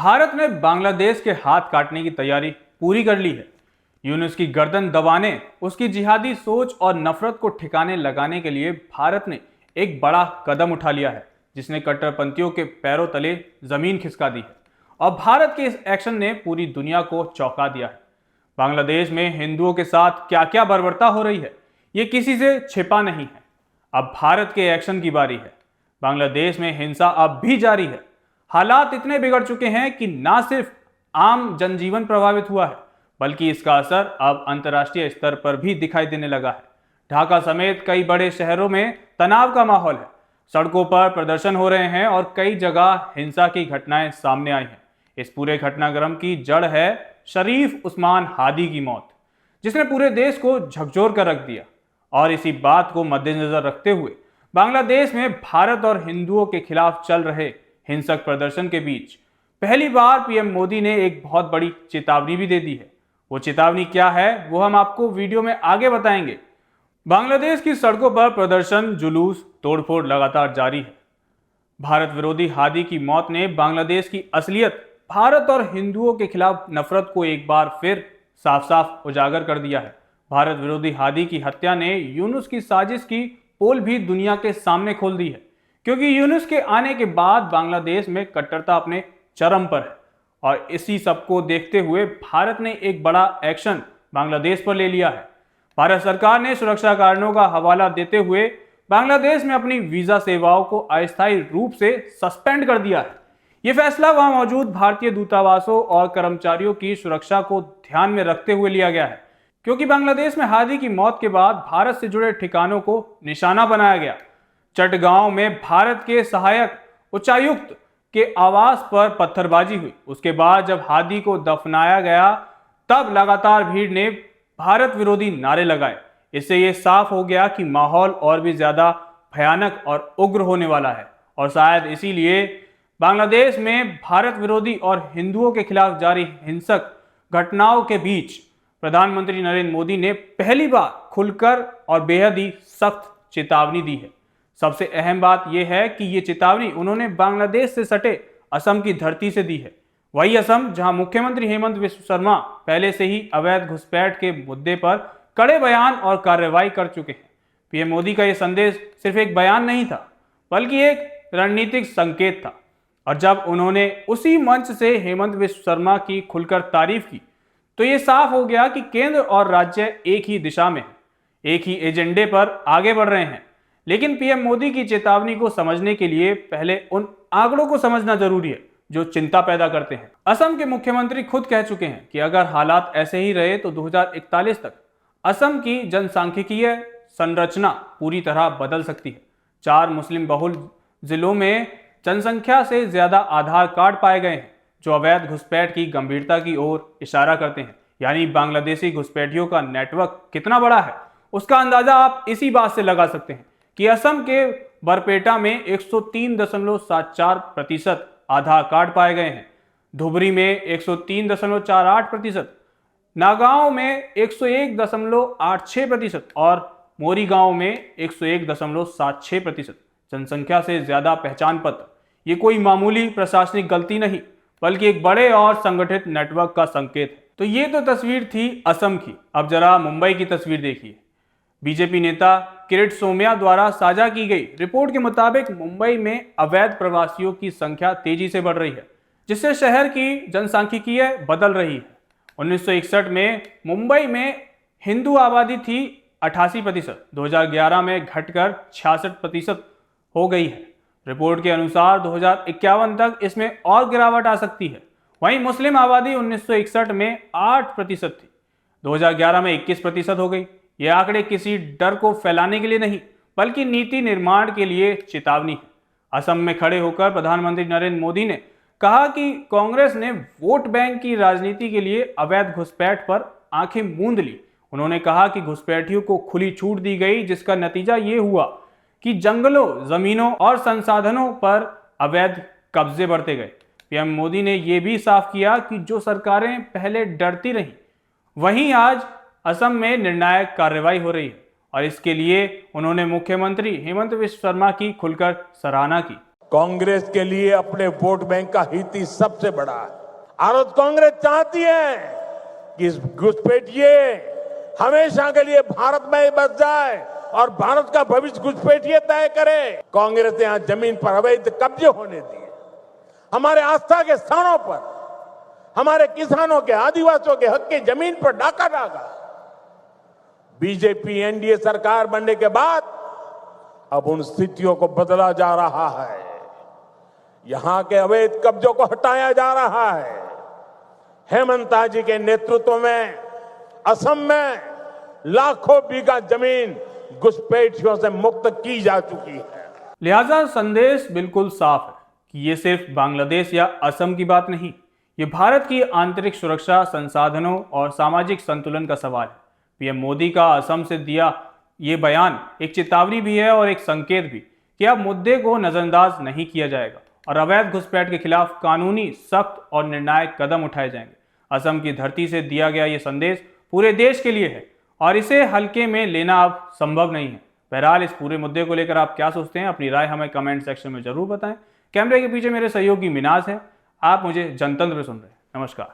भारत ने बांग्लादेश के हाथ काटने की तैयारी पूरी कर ली है। यूनुस की गर्दन दबाने, उसकी जिहादी सोच और नफरत को ठिकाने लगाने के लिए भारत ने एक बड़ा कदम उठा लिया है, जिसने कट्टरपंथियों के पैरों तले जमीन खिसका दी है। और भारत के इस एक्शन ने पूरी दुनिया को चौंका दिया है। बांग्लादेश में हिंदुओं के साथ क्या क्या बर्बरता हो रही है, ये किसी से छिपा नहीं है। अब भारत के एक्शन की बारी है। बांग्लादेश में हिंसा अब भी जारी है। हालात इतने बिगड़ चुके हैं कि ना सिर्फ आम जनजीवन प्रभावित हुआ है, बल्कि इसका असर अब अंतर्राष्ट्रीय स्तर पर भी दिखाई देने लगा है। ढाका समेत कई बड़े शहरों में तनाव का माहौल है। सड़कों पर प्रदर्शन हो रहे हैं और कई जगह हिंसा की घटनाएं सामने आई हैं। इस पूरे घटनाक्रम की जड़ है शरीफ उस्मान हादी की मौत, जिसने पूरे देश को झकझोर कर रख दिया। और इसी बात को मद्देनजर रखते हुए बांग्लादेश में भारत और हिंदुओं के खिलाफ चल रहे हिंसक प्रदर्शन के बीच पहली बार पीएम मोदी ने एक बहुत बड़ी चेतावनी भी दे दी है। वो चेतावनी क्या है, वो हम आपको वीडियो में आगे बताएंगे। बांग्लादेश की सड़कों पर प्रदर्शन, जुलूस, तोड़फोड़ लगातार जारी है। भारत विरोधी हादी की मौत ने बांग्लादेश की असलियत, भारत और हिंदुओं के खिलाफ नफरत को एक बार फिर साफ साफ उजागर कर दिया है। भारत विरोधी हादी की हत्या ने यूनुस की साजिश की पोल भी दुनिया के सामने खोल दी है, क्योंकि यूनुस के आने के बाद बांग्लादेश में कट्टरता अपने चरम पर है। और इसी सबको देखते हुए भारत ने एक बड़ा एक्शन बांग्लादेश पर ले लिया है। भारत सरकार ने सुरक्षा कारणों का हवाला देते हुए बांग्लादेश में अपनी वीजा सेवाओं को अस्थायी रूप से सस्पेंड कर दिया है। यह फैसला वहां मौजूद भारतीय दूतावासों और कर्मचारियों की सुरक्षा को ध्यान में रखते हुए लिया गया है, क्योंकि बांग्लादेश में हादी की मौत के बाद भारत से जुड़े ठिकानों को निशाना बनाया गया। चटगांव में भारत के सहायक उच्चायुक्त के आवास पर पत्थरबाजी हुई। उसके बाद जब हादी को दफनाया गया, तब लगातार भीड़ ने भारत विरोधी नारे लगाए। इससे यह साफ हो गया कि माहौल और भी ज्यादा भयानक और उग्र होने वाला है। और शायद इसीलिए बांग्लादेश में भारत विरोधी और हिंदुओं के खिलाफ जारी हिंसक घटनाओं के बीच प्रधानमंत्री नरेंद्र मोदी ने पहली बार खुलकर और बेहद ही सख्त चेतावनी दी है। सबसे अहम बात यह है कि ये चेतावनी उन्होंने बांग्लादेश से सटे असम की धरती से दी है। वही असम जहां मुख्यमंत्री हेमंत बिस्वा शर्मा पहले से ही अवैध घुसपैठ के मुद्दे पर कड़े बयान और कार्रवाई कर चुके हैं। पीएम मोदी का यह संदेश सिर्फ एक बयान नहीं था, बल्कि एक रणनीतिक संकेत था। और जब उन्होंने उसी मंच से हेमंत बिस्वा शर्मा की खुलकर तारीफ की, तो ये साफ हो गया कि केंद्र और राज्य एक ही दिशा में है, एक ही एजेंडे पर आगे बढ़ रहे हैं। लेकिन पीएम मोदी की चेतावनी को समझने के लिए पहले उन आंकड़ों को समझना जरूरी है जो चिंता पैदा करते हैं। असम के मुख्यमंत्री खुद कह चुके हैं कि अगर हालात ऐसे ही रहे तो 2041 तक असम की जनसांख्यिकीय संरचना पूरी तरह बदल सकती है। 4 मुस्लिम बहुल जिलों में जनसंख्या से ज्यादा आधार कार्ड पाए गए हैं, जो अवैध घुसपैठ की गंभीरता की ओर इशारा करते हैं। यानी बांग्लादेशी घुसपैठियों का नेटवर्क कितना बड़ा है, उसका अंदाजा आप इसी बात से लगा सकते हैं कि असम के बरपेटा में 103.74% आधार कार्ड पाए गए हैं, धुबरी में 103.48%, नागांव में 101.86% और मोरीगांव में 101.76%। जनसंख्या से ज्यादा पहचान पत्र ये कोई मामूली प्रशासनिक गलती नहीं, बल्कि एक बड़े और संगठित नेटवर्क का संकेत है। तो ये तो तस्वीर थी असम की। अब जरा मुंबई की तस्वीर देखिए। बीजेपी नेता किरीट सोमैया द्वारा साझा की गई रिपोर्ट के मुताबिक मुंबई में अवैध प्रवासियों की संख्या तेजी से बढ़ रही है, जिससे शहर की जनसांख्यिकीय बदल रही है। 1961 में मुंबई में हिंदू आबादी थी 88%, 2011 में घटकर 66% हो गई है। रिपोर्ट के अनुसार 2051 तक इसमें और गिरावट आ सकती है। वहीं मुस्लिम आबादी 1961 में 8% थी, 2011 में 21% हो गई। ये आंकड़े किसी डर को फैलाने के लिए नहीं, बल्कि नीति निर्माण के लिए चेतावनी है। असम में खड़े होकर प्रधानमंत्री नरेंद्र मोदी ने कहा कि कांग्रेस ने वोट बैंक की राजनीति के लिए अवैध घुसपैठ पर आंखें मूंद ली। उन्होंने कहा कि घुसपैठियों को खुली छूट दी गई, जिसका नतीजा ये हुआ कि जंगलों, जमीनों और संसाधनों पर अवैध कब्जे बढ़ते गए। पीएम मोदी ने यह भी साफ किया कि जो सरकारें पहले डरती रहीं, वहीं आज असम में निर्णायक कार्रवाई हो रही है। और इसके लिए उन्होंने मुख्यमंत्री हेमंत बिस्वा शर्मा की खुलकर सराहना की। कांग्रेस के लिए अपने वोट बैंक का हित ही सबसे बड़ा है। और कांग्रेस चाहती है कि इस घुसपैठिए हमेशा के लिए भारत में ही बस जाए और भारत का भविष्य घुसपैठिए तय करे। कांग्रेस ने यहां जमीन पर अवैध कब्जे होने दिए, हमारे आस्था के स्थानों पर हमारे किसानों के, आदिवासियों के हक की जमीन पर डाका डाका। बीजेपी एनडीए सरकार बनने के बाद अब उन स्थितियों को बदला जा रहा है। यहां के अवैध कब्जों को हटाया जा रहा है। हेमंता जी के नेतृत्व में असम में लाखों बीघा जमीन घुसपैठियों से मुक्त की जा चुकी है। लिहाजा संदेश बिल्कुल साफ है कि ये सिर्फ बांग्लादेश या असम की बात नहीं, ये भारत की आंतरिक सुरक्षा, संसाधनों और सामाजिक संतुलन का सवाल है। पीएम मोदी का असम से दिया ये बयान एक चेतावनी भी है और एक संकेत भी कि अब मुद्दे को नजरअंदाज नहीं किया जाएगा और अवैध घुसपैठ के खिलाफ कानूनी, सख्त और निर्णायक कदम उठाए जाएंगे। असम की धरती से दिया गया ये संदेश पूरे देश के लिए है और इसे हल्के में लेना अब संभव नहीं है। बहरहाल इस पूरे मुद्दे को लेकर आप क्या सोचते हैं, अपनी राय हमें कमेंट सेक्शन में जरूर बताएं। कैमरे के पीछे मेरे सहयोगी मिनाज हैं, आप मुझे जनतंत्र में सुन रहे हैं। नमस्कार।